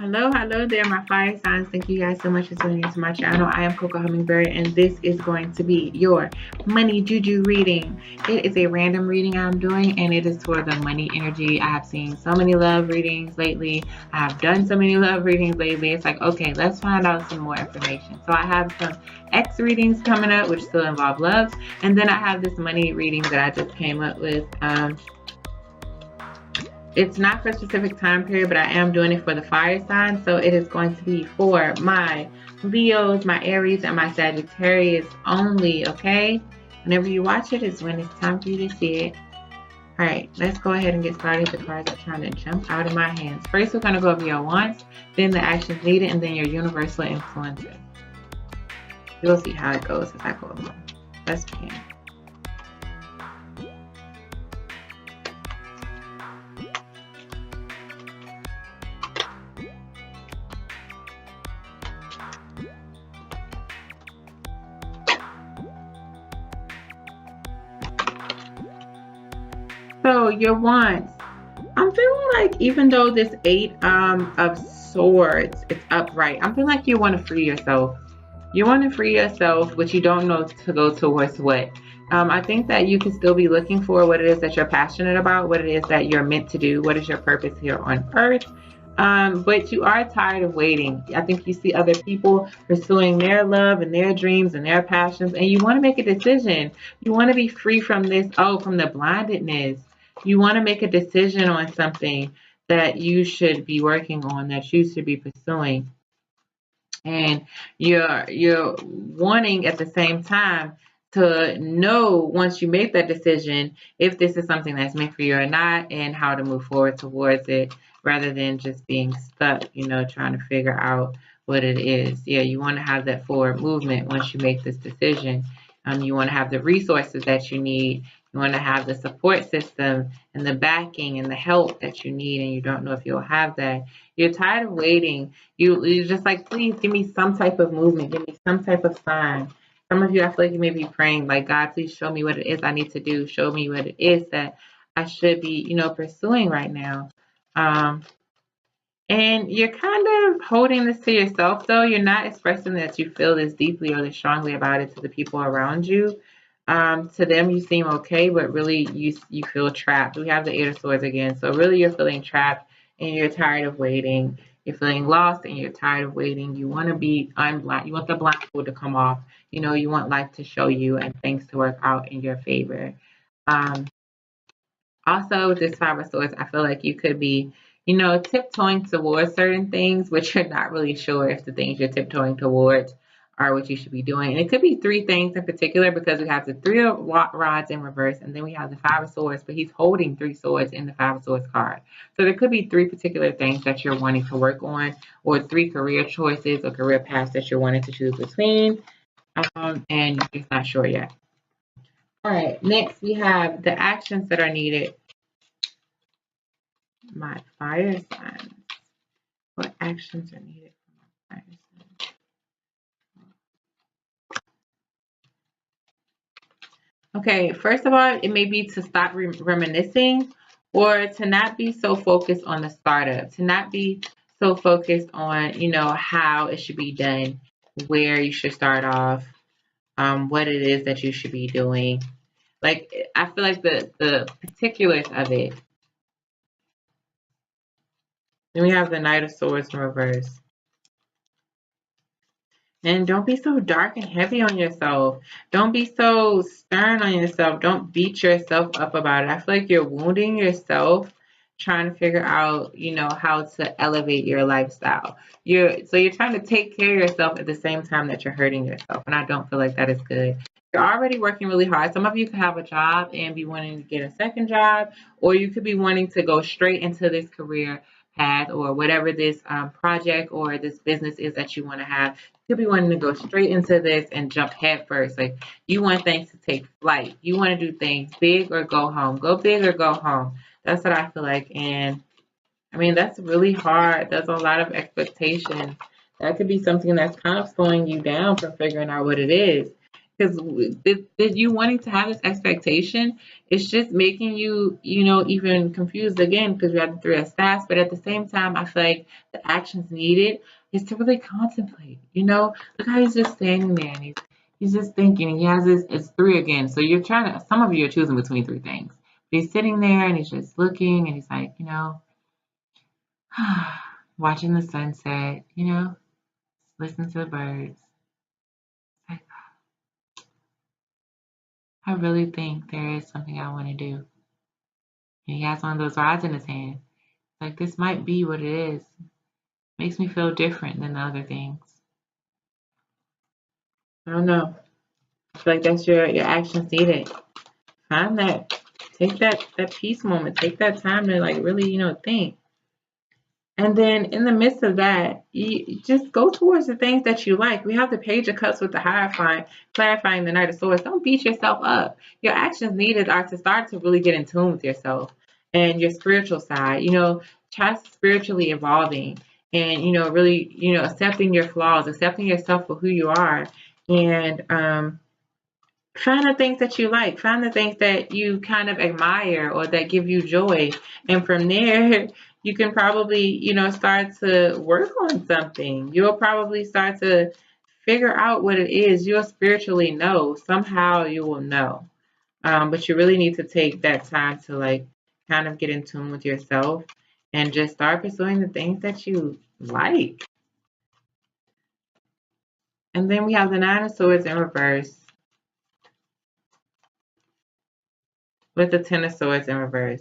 Hello there, my fire signs. Thank you guys so much for tuning into my channel. I am Coco Hummingbird, and this is going to be your money juju reading. It is a random reading I'm doing, and it is for the money energy. I have seen so many love readings lately. I have done so many love readings lately. It's like, okay, let's find out some more information. So I have some X readings coming up, which still involve love, and then I have this money reading that I just came up with. It's not for a specific time period, but I am doing it for the fire sign. So it is going to be for my Leos, my Aries, and my Sagittarius only, okay? Whenever you watch it is when it's time for you to see it. All right, let's go ahead and get started. The cards are trying to jump out of my hands. First, we're going to go over your wants, then the actions needed, and then your universal influences. You'll see how it goes as I go along. Let's begin. So your wants, I'm feeling like even though this 8 of swords, it's upright, I'm feeling like you want to free yourself. You want to free yourself, but you don't know to go towards what. I think that you can still be looking for what it is that you're passionate about, what it is that you're meant to do, what is your purpose here on earth. But you are tired of waiting. I think you see other people pursuing their love and their dreams and their passions, and you want to make a decision. You want to be free from this, from the blindedness. You want to make a decision on something that you should be working on, that you should be pursuing. And you're wanting at the same time to know once you make that decision if this is something that's meant for you or not, and how to move forward towards it rather than just being stuck, trying to figure out what it is. Yeah, you want to have that forward movement once you make this decision. You want to have the resources that you need. You want to have the support system and the backing and the help that you need, and you don't know if you'll have that. You're tired of waiting. You're just like, please give me some type of movement. Give me some type of sign. Some of you, I feel like you may be praying, like, God, please show me what it is I need to do. Show me what it is that I should be, pursuing right now. And you're kind of holding this to yourself, though. You're not expressing that you feel this deeply or this strongly about it to the people around you. To them, you seem okay, but really you feel trapped. We have the 8 of Swords again. So really you're feeling trapped and you're tired of waiting. You're feeling lost and you're tired of waiting. You want to be unblind. You want the blindfold to come off. You want life to show you and things to work out in your favor. Also, with this 5 of Swords, I feel like you could be, tiptoeing towards certain things, but you're not really sure if the things you're tiptoeing towards are what you should be doing. And it could be 3 things in particular, because we have the 3 of Rods in reverse, and then we have the 5 of Swords, but he's holding 3 swords in the 5 of Swords card. So there could be 3 particular things that you're wanting to work on, or 3 career choices or career paths that you're wanting to choose between, and you're just not sure yet. All right, next we have the actions that are needed. My fire signs. What actions are needed for my fire signs? Okay, first of all, it may be to stop reminiscing, or to not be so focused on the startup, to not be so focused on, how it should be done, where you should start off, what it is that you should be doing. Like, I feel like the particulars of it. Then we have the Knight of Swords in reverse. And don't be so dark and heavy on yourself. Don't be so stern on yourself. Don't beat yourself up about it. I feel like you're wounding yourself trying to figure out, how to elevate your lifestyle. You're trying to take care of yourself at the same time that you're hurting yourself. And I don't feel like that is good. You're already working really hard. Some of you could have a job and be wanting to get a second job, or you could be wanting to go straight into this career path, or whatever this project or this business is that you want to have. You could be wanting to go straight into this and jump head first. Like, you want things to take flight. You want to do things big or go home. Go big or go home. That's what I feel like. And I mean, that's really hard. There's a lot of expectation. That could be something that's kind of slowing you down from figuring out what it is. Because you wanting to have this expectation, it's just making you, even confused again because you have the three of staffs. But at the same time, I feel like the actions needed is to really contemplate. Look how he's just standing there and he's just thinking. And he has this. It's three again. So you're trying to. Some of you are choosing between three things. But he's sitting there and he's just looking and he's like, watching the sunset. Listen to the birds. Like, I really think there is something I want to do. And he has one of those rods in his hand. Like, this might be what it is. Makes me feel different than the other things. I don't know. I feel like that's your actions needed. Find that. Take that peace moment. Take that time to like really, think. And then in the midst of that, you just go towards the things that you like. We have the Page of Cups with the Hierophant, clarifying the Knight of Swords. Don't beat yourself up. Your actions needed are to start to really get in tune with yourself and your spiritual side. Try spiritually evolving and, really, accepting your flaws, accepting yourself for who you are. And find the things that you like. Find the things that you kind of admire or that give you joy. And from there, you can probably, start to work on something. You'll probably start to figure out what it is. You'll spiritually know. Somehow you will know. But you really need to take that time to like kind of get in tune with yourself and just start pursuing the things that you like. And then we have the Nine of Swords in reverse with the Ten of Swords in reverse.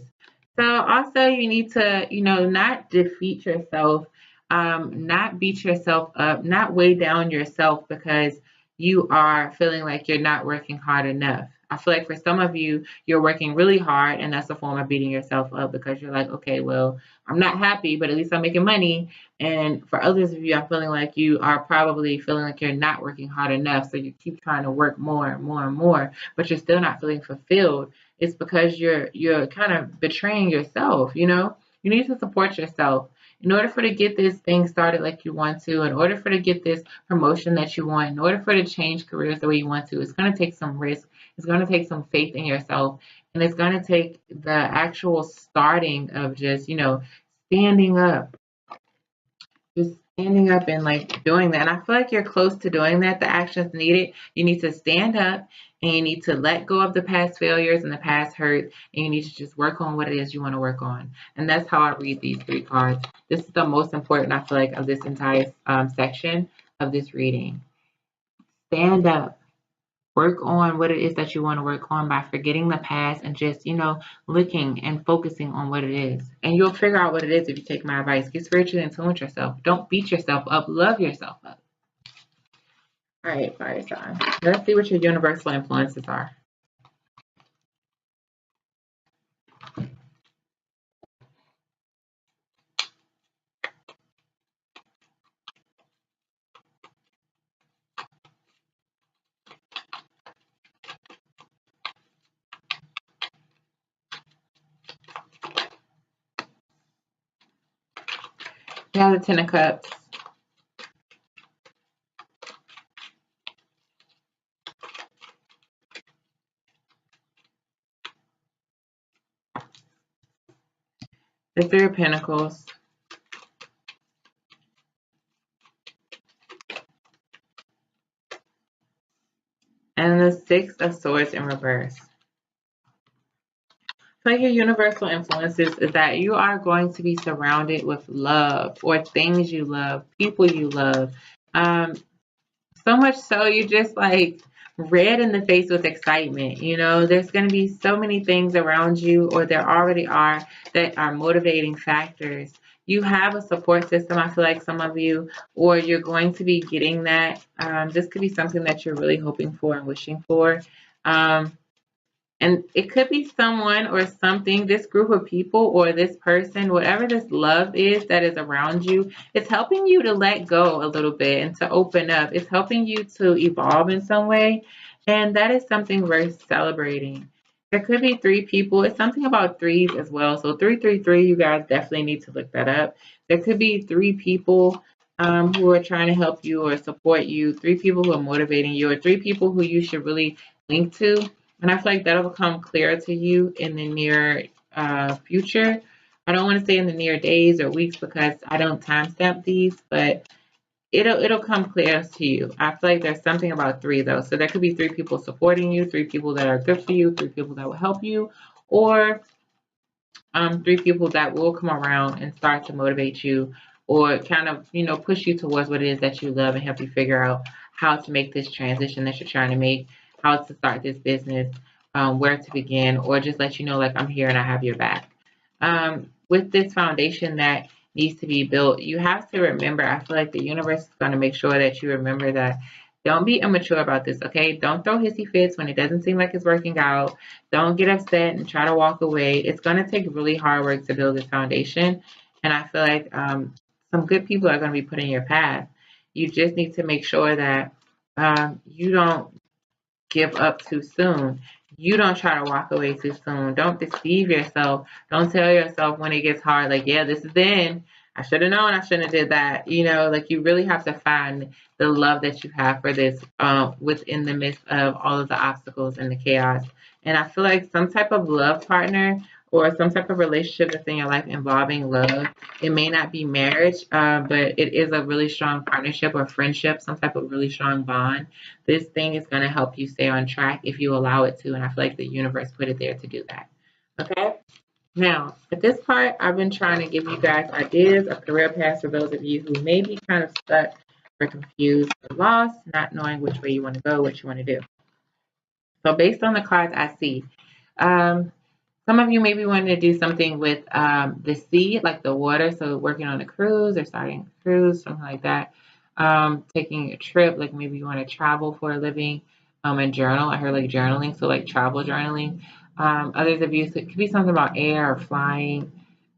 So also you need to, not defeat yourself, not beat yourself up, not weigh down yourself because you are feeling like you're not working hard enough. I feel like for some of you, you're working really hard and that's a form of beating yourself up because you're like, okay, well, I'm not happy, but at least I'm making money. And for others of you, I'm feeling like you are probably feeling like you're not working hard enough. So you keep trying to work more and more and more, but you're still not feeling fulfilled. It's because you're kind of betraying yourself. You need to support yourself in order for to get this thing started like you want to, in order for to get this promotion that you want, in order for to change careers the way you want to. It's going to take some risk. It's going to take some faith in yourself, and it's going to take the actual starting of just standing up, just standing up and like doing that. And I feel like you're close to doing that. The actions needed. You need to stand up and you need to let go of the past failures and the past hurt. And you need to just work on what it is you want to work on. And that's how I read these three cards. This is the most important, I feel like, of this entire section of this reading. Stand up. Work on what it is that you want to work on by forgetting the past and just, looking and focusing on what it is. And you'll figure out what it is if you take my advice. Get spiritually in tune with yourself. Don't beat yourself up. Love yourself up. All right, fire sign. Let's see what your universal influences are. You have the Ten of Cups. The Three of Pentacles. And the Six of Swords in reverse. So your universal influences is that you are going to be surrounded with love or things you love, people you love. So much so you just like red in the face with excitement. There's going to be so many things around you, or there already are, that are motivating factors. You have a support system, I feel like some of you, or you're going to be getting that. This could be something that you're really hoping for and wishing for. And it could be someone or something, this group of people or this person, whatever this love is that is around you, it's helping you to let go a little bit and to open up. It's helping you to evolve in some way. And that is something worth celebrating. There could be three people. It's something about threes as well. So 333, you guys definitely need to look that up. There could be three people who are trying to help you or support you, 3 people who are motivating you, or 3 people who you should really link to. And I feel like that'll become clearer to you in the near future. I don't want to say in the near days or weeks because I don't timestamp these, but it'll come clear to you. I feel like there's something about 3 though. So there could be 3 people supporting you, 3 people that are good for you, 3 people that will help you, or 3 people that will come around and start to motivate you or kind of, push you towards what it is that you love and help you figure out how to make this transition that you're trying to make, how to start this business, where to begin, or just let you know, like, I'm here and I have your back. With this foundation that needs to be built, you have to remember, I feel like the universe is going to make sure that you remember that don't be immature about this, okay? Don't throw hissy fits when it doesn't seem like it's working out. Don't get upset and try to walk away. It's going to take really hard work to build this foundation. And I feel like some good people are going to be put in your path. You just need to make sure that you don't give up too soon. You don't try to walk away too soon. Don't deceive yourself. Don't tell yourself when it gets hard, like, yeah, this is the end. I should have known I shouldn't have did that. Like you really have to find the love that you have for this within the midst of all of the obstacles and the chaos. And I feel like some type of love partner or some type of relationship that's in your life involving love, it may not be marriage, but it is a really strong partnership or friendship, some type of really strong bond. This thing is going to help you stay on track if you allow it to. And I feel like the universe put it there to do that. Okay? Now, at this part, I've been trying to give you guys ideas of career paths for those of you who may be kind of stuck or confused or lost, not knowing which way you want to go, what you want to do. So based on the cards I see, some of you may be wanting to do something with the sea, like the water, so working on a cruise or starting a cruise, something like that. Taking a trip, like maybe you want to travel for a living and journal. I heard like journaling, so like travel journaling. Others of you, so it could be something about air or flying,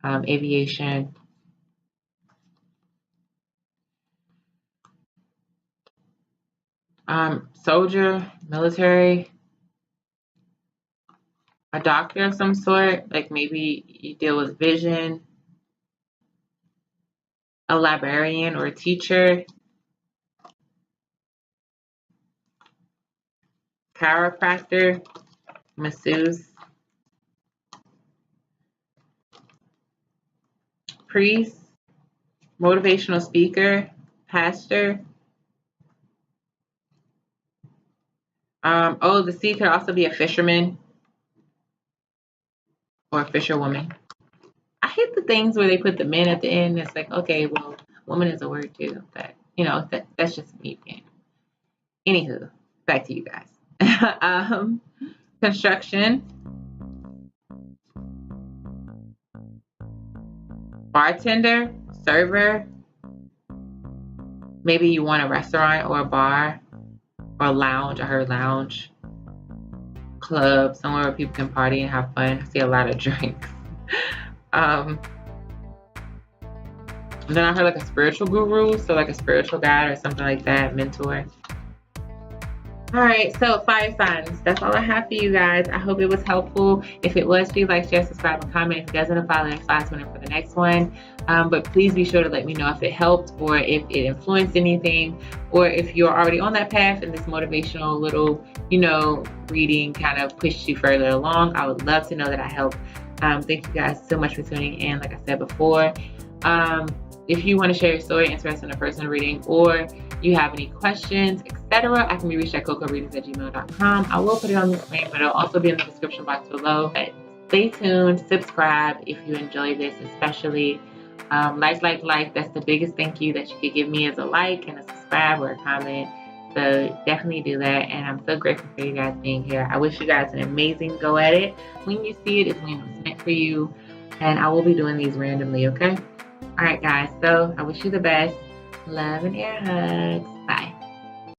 aviation. Soldier, military, a doctor of some sort, like maybe you deal with vision, a librarian or a teacher, chiropractor, masseuse, priest, motivational speaker, pastor. The sea could also be a fisherman or a fisherwoman. I hate the things where they put the men at the end. It's like, okay, well, woman is a word too, but that's just me being. Anywho, back to you guys. Construction, bartender, server. Maybe you want a restaurant or a bar or a lounge. I heard lounge, club, somewhere where people can party and have fun. I see a lot of drinks. And then I heard like a spiritual guru, so like a spiritual guide or something like that, mentor. All right, so fire signs. That's all I have for you guys. I hope it was helpful. If it was, please like, share, subscribe, and comment. If it doesn't apply, then apply to for the next one. But please be sure to let me know if it helped or if it influenced anything, or if you're already on that path and this motivational little, reading kind of pushed you further along. I would love to know that I helped. Thank you guys so much for tuning in. Like I said before, if you want to share your story, interested in a personal reading, or you have any questions, etc., I can be reached at cocoreadings@gmail.com. I will put it on the screen, but it'll also be in the description box below. But stay tuned, subscribe if you enjoy this, especially like. That's the biggest thank you that you could give me, is a like and a subscribe or a comment. So definitely do that, and I'm so grateful for you guys being here. I wish you guys an amazing go at it. When you see it, it's when it's meant for you, and I will be doing these randomly, okay? All right, guys, so I wish you the best. Love and air hugs. Bye.